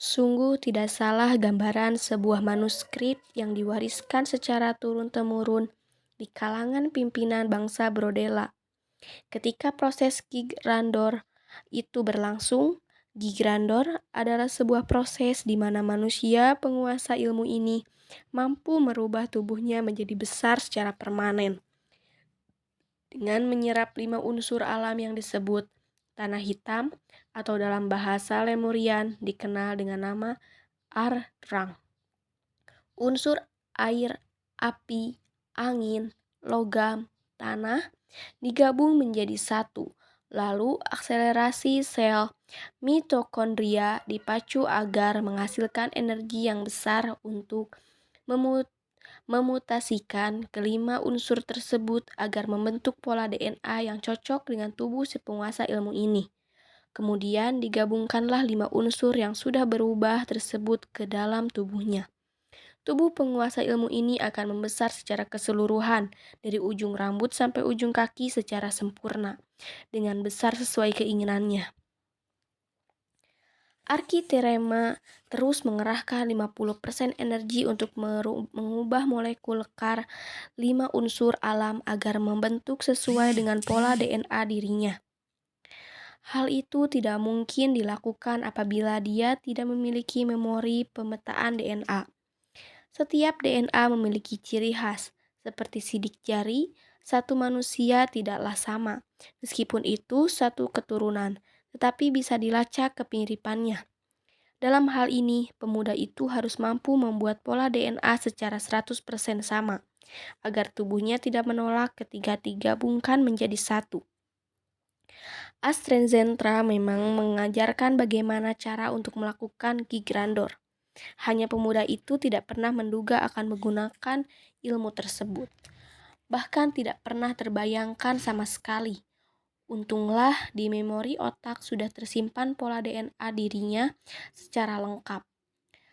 Sungguh tidak salah gambaran sebuah manuskrip yang diwariskan secara turun-temurun di kalangan pimpinan bangsa Brodela. Ketika proses Gigrandor itu berlangsung, Gigrandor adalah sebuah proses di mana manusia penguasa ilmu ini mampu merubah tubuhnya menjadi besar secara permanen dengan menyerap 5 unsur alam yang disebut tanah hitam atau dalam bahasa Lemurian dikenal dengan nama Ardrang. Unsur air, api, angin, logam, tanah digabung menjadi satu. Lalu akselerasi sel mitokondria dipacu agar menghasilkan energi yang besar untuk memutasikan kelima unsur tersebut agar membentuk pola DNA yang cocok dengan tubuh si penguasa ilmu ini. Kemudian digabungkanlah 5 unsur yang sudah berubah tersebut ke dalam tubuhnya. Tubuh penguasa ilmu ini akan membesar secara keseluruhan, dari ujung rambut sampai ujung kaki secara sempurna, dengan besar sesuai keinginannya. Arkiterema terus mengerahkan 50% energi untuk mengubah molekul lekar 5 unsur alam agar membentuk sesuai dengan pola DNA dirinya. Hal itu tidak mungkin dilakukan apabila dia tidak memiliki memori pemetaan DNA. Setiap DNA memiliki ciri khas, seperti sidik jari, satu manusia tidaklah sama, meskipun itu satu keturunan, tetapi bisa dilacak kemiripannya. Dalam hal ini, pemuda itu harus mampu membuat pola DNA secara 100% sama, agar tubuhnya tidak menolak ketika digabungkan menjadi satu. AstraZeneca memang mengajarkan bagaimana cara untuk melakukan Gigrandor. Hanya pemuda itu tidak pernah menduga akan menggunakan ilmu tersebut. Bahkan tidak pernah terbayangkan sama sekali. Untunglah di memori otak sudah tersimpan pola DNA dirinya secara lengkap.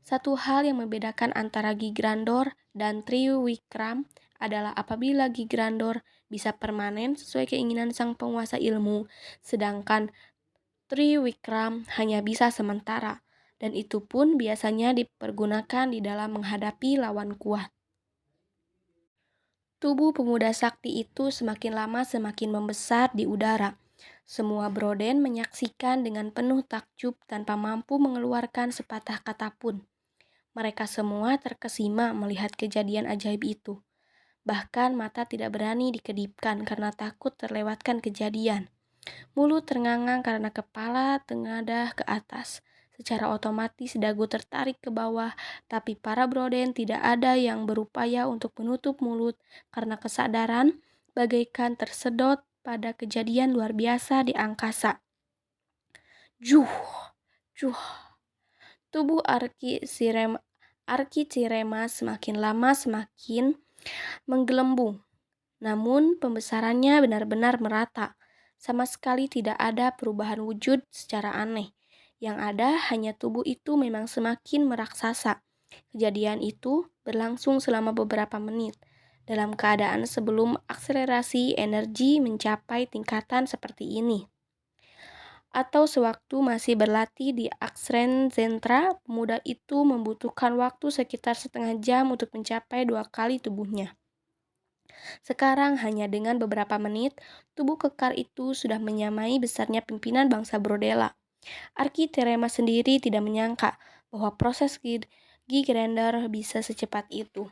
Satu hal yang membedakan antara Gigrandor dan Triwikram adalah apabila Gigrandor bisa permanen sesuai keinginan sang penguasa ilmu, sedangkan Triwikram hanya bisa sementara, dan itu pun biasanya dipergunakan di dalam menghadapi lawan kuat. Tubuh pemuda sakti itu semakin lama semakin membesar di udara. Semua Broden menyaksikan dengan penuh takjub tanpa mampu mengeluarkan sepatah kata pun. Mereka semua terkesima melihat kejadian ajaib itu. Bahkan mata tidak berani dikedipkan karena takut terlewatkan kejadian. Mulut ternganga karena kepala tengadah ke atas. Secara otomatis dagu tertarik ke bawah, tapi para Broden tidak ada yang berupaya untuk menutup mulut karena kesadaran bagaikan tersedot pada kejadian luar biasa di angkasa. Juh, juh. Tubuh Arkicirema semakin lama semakin menggelembung. Namun pembesarannya benar-benar merata. Sama sekali tidak ada perubahan wujud secara aneh. Yang ada hanya tubuh itu memang semakin meraksasa. Kejadian itu berlangsung selama beberapa menit. Dalam keadaan sebelum akselerasi energi mencapai tingkatan seperti ini. Atau sewaktu masih berlatih di AstraZeneca, pemuda itu membutuhkan waktu sekitar setengah jam untuk mencapai 2 kali tubuhnya. Sekarang hanya dengan beberapa menit, tubuh kekar itu sudah menyamai besarnya pimpinan bangsa Brodela. Arkiterema sendiri tidak menyangka bahwa proses Gigrandor bisa secepat itu.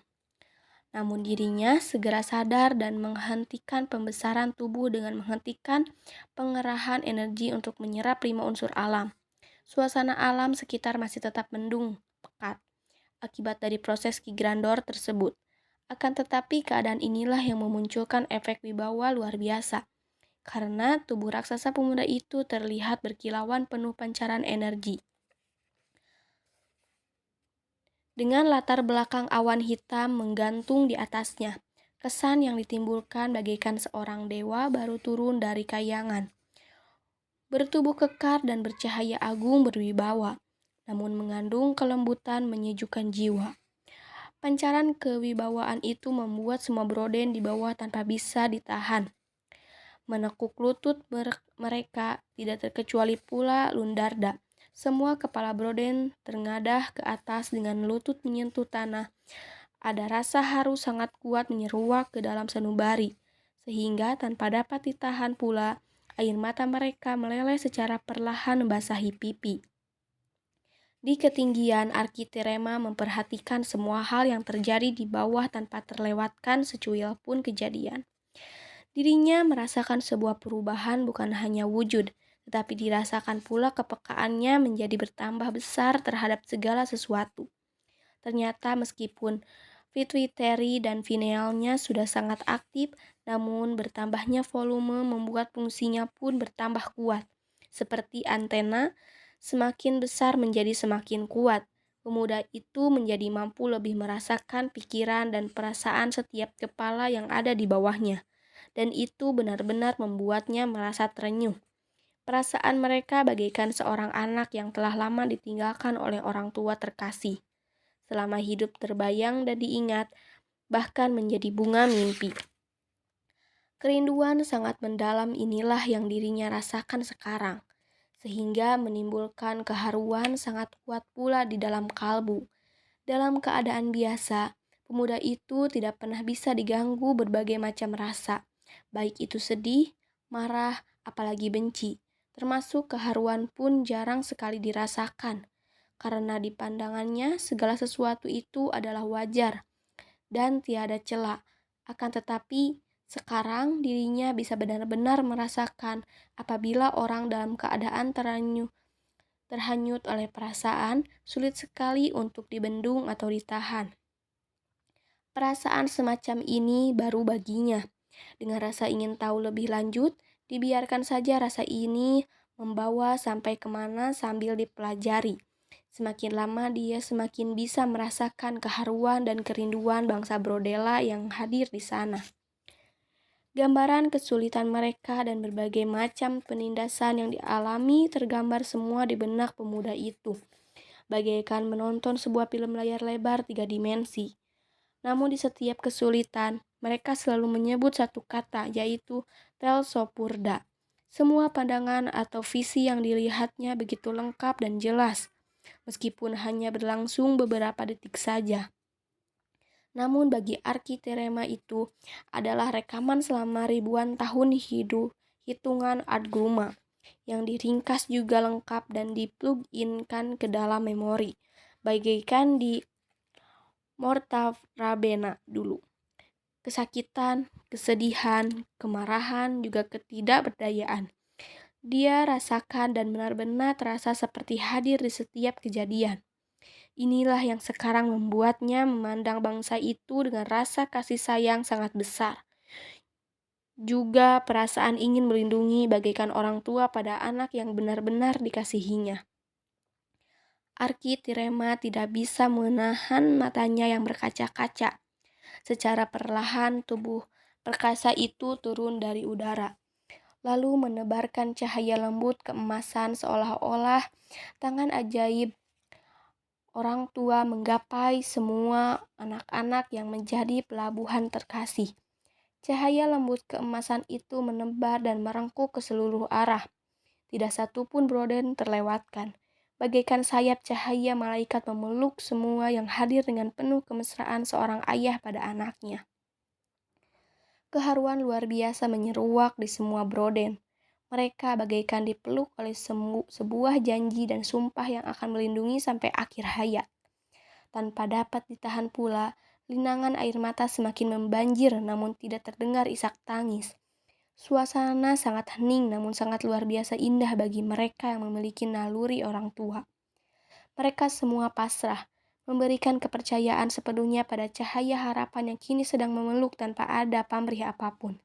Namun dirinya segera sadar dan menghentikan pembesaran tubuh dengan menghentikan pengerahan energi untuk menyerap 5 unsur alam. Suasana alam sekitar masih tetap mendung, pekat, akibat dari proses Gigrandor tersebut. Akan tetapi keadaan inilah yang memunculkan efek wibawa luar biasa. Karena tubuh raksasa pemuda itu terlihat berkilauan penuh pancaran energi. Dengan latar belakang awan hitam menggantung di atasnya, kesan yang ditimbulkan bagaikan seorang dewa baru turun dari kayangan. Bertubuh kekar dan bercahaya agung berwibawa, namun mengandung kelembutan menyejukkan jiwa. Pancaran kewibawaan itu membuat semua Broden di bawah tanpa bisa ditahan. Menekuk lutut mereka, tidak terkecuali pula Lundarda. Semua kepala Broden terngadah ke atas dengan lutut menyentuh tanah. Ada rasa haru sangat kuat menyeruak ke dalam sanubari, sehingga tanpa dapat ditahan pula, air mata mereka meleleh secara perlahan membasahi pipi. Di ketinggian, Arkitirema memperhatikan semua hal yang terjadi di bawah tanpa terlewatkan secuil pun kejadian. Dirinya merasakan sebuah perubahan bukan hanya wujud, tetapi dirasakan pula kepekaannya menjadi bertambah besar terhadap segala sesuatu. Ternyata meskipun pituitary dan pinealnya sudah sangat aktif, namun bertambahnya volume membuat fungsinya pun bertambah kuat. Seperti antena, semakin besar menjadi semakin kuat. Pemuda itu menjadi mampu lebih merasakan pikiran dan perasaan setiap kepala yang ada di bawahnya. Dan itu benar-benar membuatnya merasa terenyuh. Perasaan mereka bagaikan seorang anak yang telah lama ditinggalkan oleh orang tua terkasih. Selama hidup terbayang dan diingat, bahkan menjadi bunga mimpi. Kerinduan sangat mendalam inilah yang dirinya rasakan sekarang, sehingga menimbulkan keharuan sangat kuat pula di dalam kalbu. Dalam keadaan biasa, pemuda itu tidak pernah bisa diganggu berbagai macam rasa, baik itu sedih, marah, apalagi benci. Termasuk keharuan pun jarang sekali dirasakan, karena di pandangannya segala sesuatu itu adalah wajar dan tiada cela. Akan tetapi, sekarang dirinya bisa benar-benar merasakan apabila orang dalam keadaan terhanyut oleh perasaan, sulit sekali untuk dibendung atau ditahan. Perasaan semacam ini baru baginya. Dengan rasa ingin tahu lebih lanjut, dibiarkan saja rasa ini membawa sampai kemana sambil dipelajari. Semakin lama dia semakin bisa merasakan keharuan dan kerinduan bangsa Brodella yang hadir di sana. Gambaran kesulitan mereka dan berbagai macam penindasan yang dialami tergambar semua di benak pemuda itu, bagaikan menonton sebuah film layar lebar 3 dimensi. Namun di setiap kesulitan, mereka selalu menyebut satu kata, yaitu Telsopurda. Semua pandangan atau visi yang dilihatnya begitu lengkap dan jelas, meskipun hanya berlangsung beberapa detik saja. Namun bagi Arkitirema itu adalah rekaman selama ribuan tahun hitungan Ardguma, yang diringkas juga lengkap dan diplug-inkan ke dalam memori, bagaikan di Mortavrabena dulu. Kesakitan, kesedihan, kemarahan, juga ketidakberdayaan. Dia rasakan dan benar-benar terasa seperti hadir di setiap kejadian. Inilah yang sekarang membuatnya memandang bangsa itu dengan rasa kasih sayang sangat besar. Juga perasaan ingin melindungi bagaikan orang tua pada anak yang benar-benar dikasihinya. Arkitirema tidak bisa menahan matanya yang berkaca-kaca. Secara perlahan tubuh perkasa itu turun dari udara, lalu menebarkan cahaya lembut keemasan seolah-olah tangan ajaib orang tua menggapai semua anak-anak yang menjadi pelabuhan terkasih. Cahaya lembut keemasan itu menebar dan merengkuh ke seluruh arah. Tidak satu pun Broden terlewatkan. Bagaikan sayap cahaya malaikat memeluk semua yang hadir dengan penuh kemesraan seorang ayah pada anaknya. Keharuan luar biasa menyeruak di semua Broden. Mereka bagaikan dipeluk oleh sebuah janji dan sumpah yang akan melindungi sampai akhir hayat. Tanpa dapat ditahan pula, linangan air mata semakin membanjir namun tidak terdengar isak tangis. Suasana sangat hening namun sangat luar biasa indah bagi mereka yang memiliki naluri orang tua. Mereka semua pasrah, memberikan kepercayaan sepenuhnya pada cahaya harapan yang kini sedang memeluk tanpa ada pamrih apapun.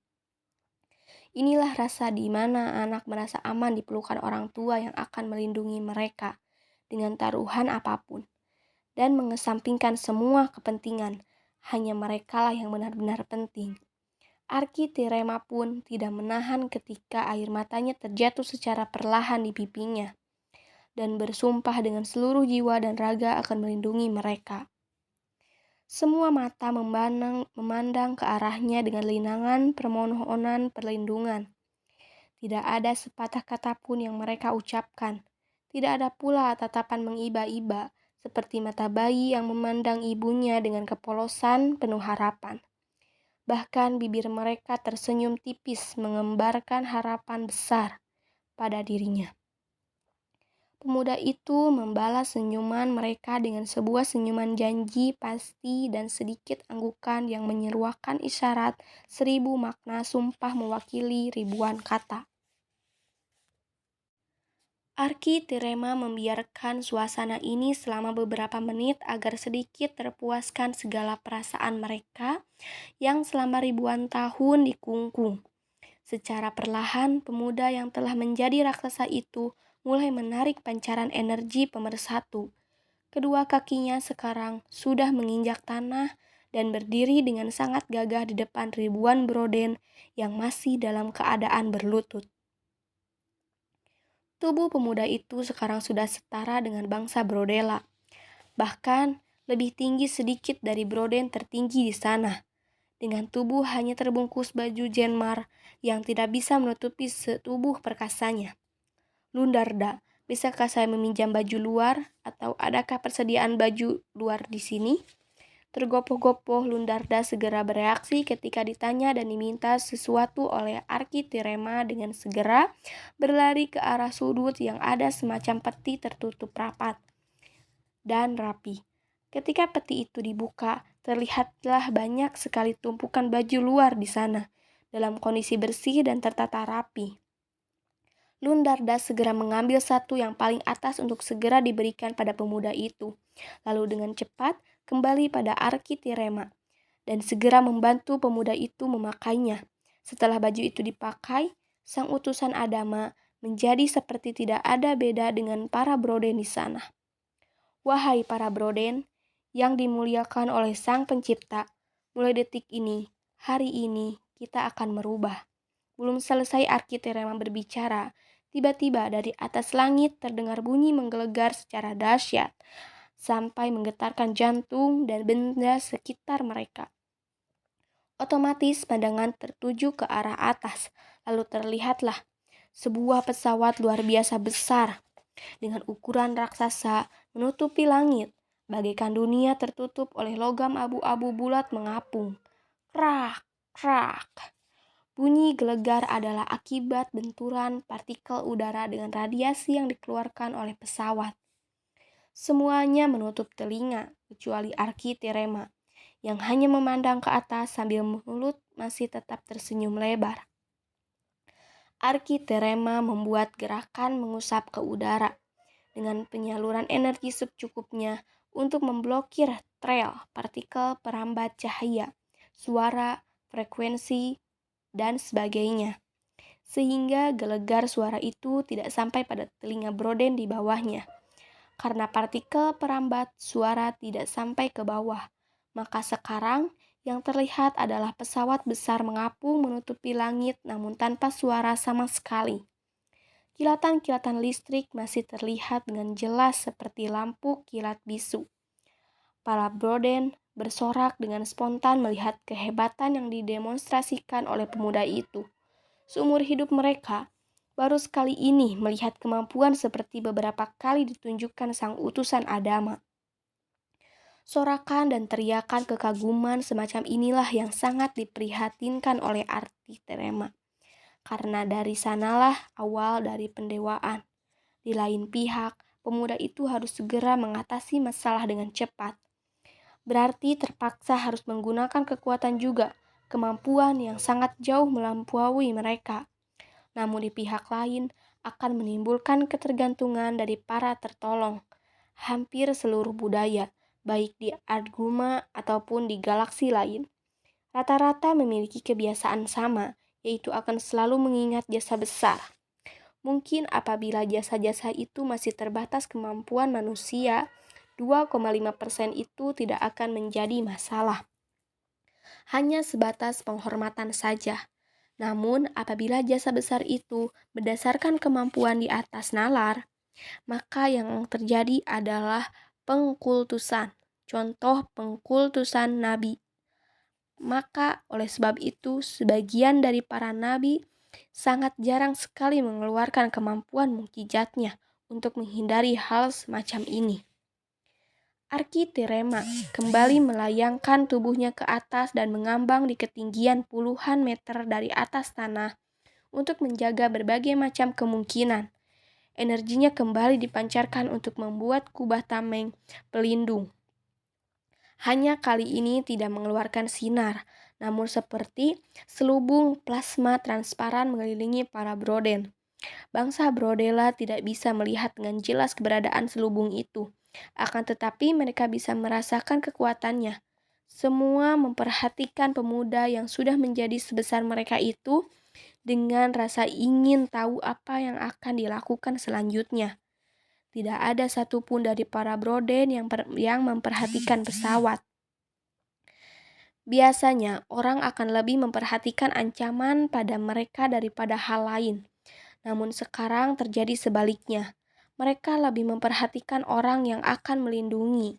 Inilah rasa di mana anak merasa aman di pelukan orang tua yang akan melindungi mereka dengan taruhan apapun dan mengesampingkan semua kepentingan. Hanya merekalah yang benar-benar penting. Arkitirema pun tidak menahan ketika air matanya terjatuh secara perlahan di pipinya dan bersumpah dengan seluruh jiwa dan raga akan melindungi mereka. Semua mata memandang ke arahnya dengan linangan permohonan perlindungan. Tidak ada sepatah kata pun yang mereka ucapkan. Tidak ada pula tatapan mengiba-iba, seperti mata bayi yang memandang ibunya dengan kepolosan penuh harapan. Bahkan bibir mereka tersenyum tipis mengembarkan harapan besar pada dirinya. Pemuda itu membalas senyuman mereka dengan sebuah senyuman janji pasti dan sedikit anggukan yang menyeruakan isyarat 1000 makna sumpah mewakili ribuan kata. Arkitirema membiarkan suasana ini selama beberapa menit agar sedikit terpuaskan segala perasaan mereka yang selama ribuan tahun dikungkung. Secara perlahan, pemuda yang telah menjadi raksasa itu mulai menarik pancaran energi pemersatu. Kedua kakinya sekarang sudah menginjak tanah dan berdiri dengan sangat gagah di depan ribuan broden yang masih dalam keadaan berlutut. Tubuh pemuda itu sekarang sudah setara dengan bangsa Brodela. Bahkan lebih tinggi sedikit dari broden tertinggi di sana. Dengan tubuh hanya terbungkus baju jenmar yang tidak bisa menutupi setubuh perkasanya. Lundarda, bisakah saya meminjam baju luar atau adakah persediaan baju luar di sini? Tergopoh-gopoh Lundarda segera bereaksi ketika ditanya dan diminta sesuatu oleh Arkitirema dengan segera berlari ke arah sudut yang ada semacam peti tertutup rapat dan rapi. Ketika peti itu dibuka, terlihatlah banyak sekali tumpukan baju luar di sana, dalam kondisi bersih dan tertata rapi. Lundarda segera mengambil satu yang paling atas untuk segera diberikan pada pemuda itu, lalu dengan cepat kembali pada Arkitirema, dan segera membantu pemuda itu memakainya. Setelah baju itu dipakai, sang utusan Adama menjadi seperti tidak ada beda dengan para broden di sana. Wahai para broden, yang dimuliakan oleh Sang Pencipta, mulai detik ini, hari ini, kita akan merubah. Belum selesai Arkitirema berbicara, tiba-tiba dari atas langit terdengar bunyi menggelegar secara dahsyat, sampai menggetarkan jantung dan benda sekitar mereka. Otomatis pandangan tertuju ke arah atas, lalu terlihatlah sebuah pesawat luar biasa besar, dengan ukuran raksasa menutupi langit, bagaikan dunia tertutup oleh logam abu-abu bulat mengapung. Krak, krak. Bunyi gelegar adalah akibat benturan partikel udara dengan radiasi yang dikeluarkan oleh pesawat. Semuanya menutup telinga, kecuali Arkitirema, yang hanya memandang ke atas sambil mulut masih tetap tersenyum lebar. Arkitirema membuat gerakan mengusap ke udara, dengan penyaluran energi secukupnya untuk memblokir trail partikel perambat cahaya, suara, frekuensi, dan sebagainya, sehingga gelegar suara itu tidak sampai pada telinga broden di bawahnya. Karena partikel perambat suara tidak sampai ke bawah, maka sekarang yang terlihat adalah pesawat besar mengapung menutupi langit namun tanpa suara sama sekali. Kilatan-kilatan listrik masih terlihat dengan jelas seperti lampu kilat bisu. Para broden bersorak dengan spontan melihat kehebatan yang didemonstrasikan oleh pemuda itu. Seumur hidup mereka, baru sekali ini melihat kemampuan seperti beberapa kali ditunjukkan sang utusan Adama. Sorakan dan teriakan kekaguman semacam inilah yang sangat diprihatinkan oleh Arkitirema, karena dari sanalah awal dari pendewaan. Di lain pihak, pemuda itu harus segera mengatasi masalah dengan cepat. Berarti terpaksa harus menggunakan kekuatan juga, kemampuan yang sangat jauh melampaui mereka. Namun di pihak lain akan menimbulkan ketergantungan dari para tertolong. Hampir seluruh budaya, baik di Ardguma ataupun di galaksi lain, rata-rata memiliki kebiasaan sama, yaitu akan selalu mengingat jasa besar. Mungkin apabila jasa-jasa itu masih terbatas kemampuan manusia, 2,5% itu tidak akan menjadi masalah. Hanya sebatas penghormatan saja. Namun, apabila jasa besar itu berdasarkan kemampuan di atas nalar, maka yang terjadi adalah pengkultusan. Contoh pengkultusan nabi. Maka oleh sebab itu, sebagian dari para nabi sangat jarang sekali mengeluarkan kemampuan mukjizatnya untuk menghindari hal semacam ini. Arkitirema kembali melayangkan tubuhnya ke atas dan mengambang di ketinggian puluhan meter dari atas tanah untuk menjaga berbagai macam kemungkinan. Energinya kembali dipancarkan untuk membuat kubah tameng pelindung. Hanya kali ini tidak mengeluarkan sinar, namun seperti selubung plasma transparan mengelilingi para Broden. Bangsa Brodella tidak bisa melihat dengan jelas keberadaan selubung itu. Akan tetapi mereka bisa merasakan kekuatannya. Semua memperhatikan pemuda yang sudah menjadi sebesar mereka itu dengan rasa ingin tahu apa yang akan dilakukan selanjutnya. Tidak ada satupun dari para Broden yang memperhatikan pesawat. Biasanya orang akan lebih memperhatikan ancaman pada mereka daripada hal lain. Namun sekarang terjadi sebaliknya. Mereka lebih memperhatikan orang yang akan melindungi.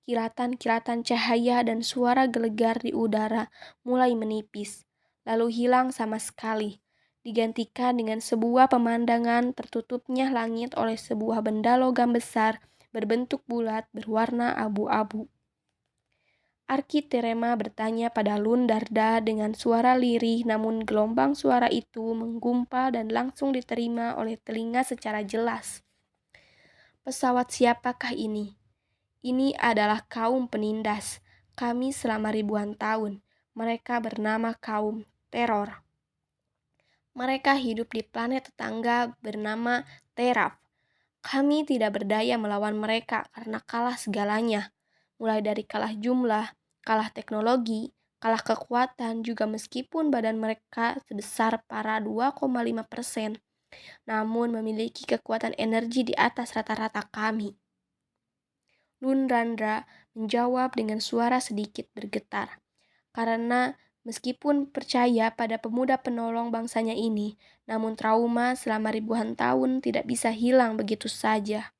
Kilatan-kilatan cahaya dan suara gelegar di udara mulai menipis, lalu hilang sama sekali, digantikan dengan sebuah pemandangan tertutupnya langit oleh sebuah benda logam besar berbentuk bulat berwarna abu-abu. Arkitirema bertanya pada Lundarda dengan suara lirih, namun gelombang suara itu menggumpal dan langsung diterima oleh telinga secara jelas. Pesawat siapakah ini? Ini adalah kaum penindas. Kami selama ribuan tahun. Mereka bernama kaum teror. Mereka hidup di planet tetangga bernama Teraf. Kami tidak berdaya melawan mereka karena kalah segalanya. Mulai dari kalah jumlah, kalah teknologi, kalah kekuatan, juga meskipun badan mereka sebesar para 2,5%, namun memiliki kekuatan energi di atas rata-rata kami. Lunrandra menjawab dengan suara sedikit bergetar, karena meskipun percaya pada pemuda penolong bangsanya ini, namun trauma selama ribuan tahun tidak bisa hilang begitu saja.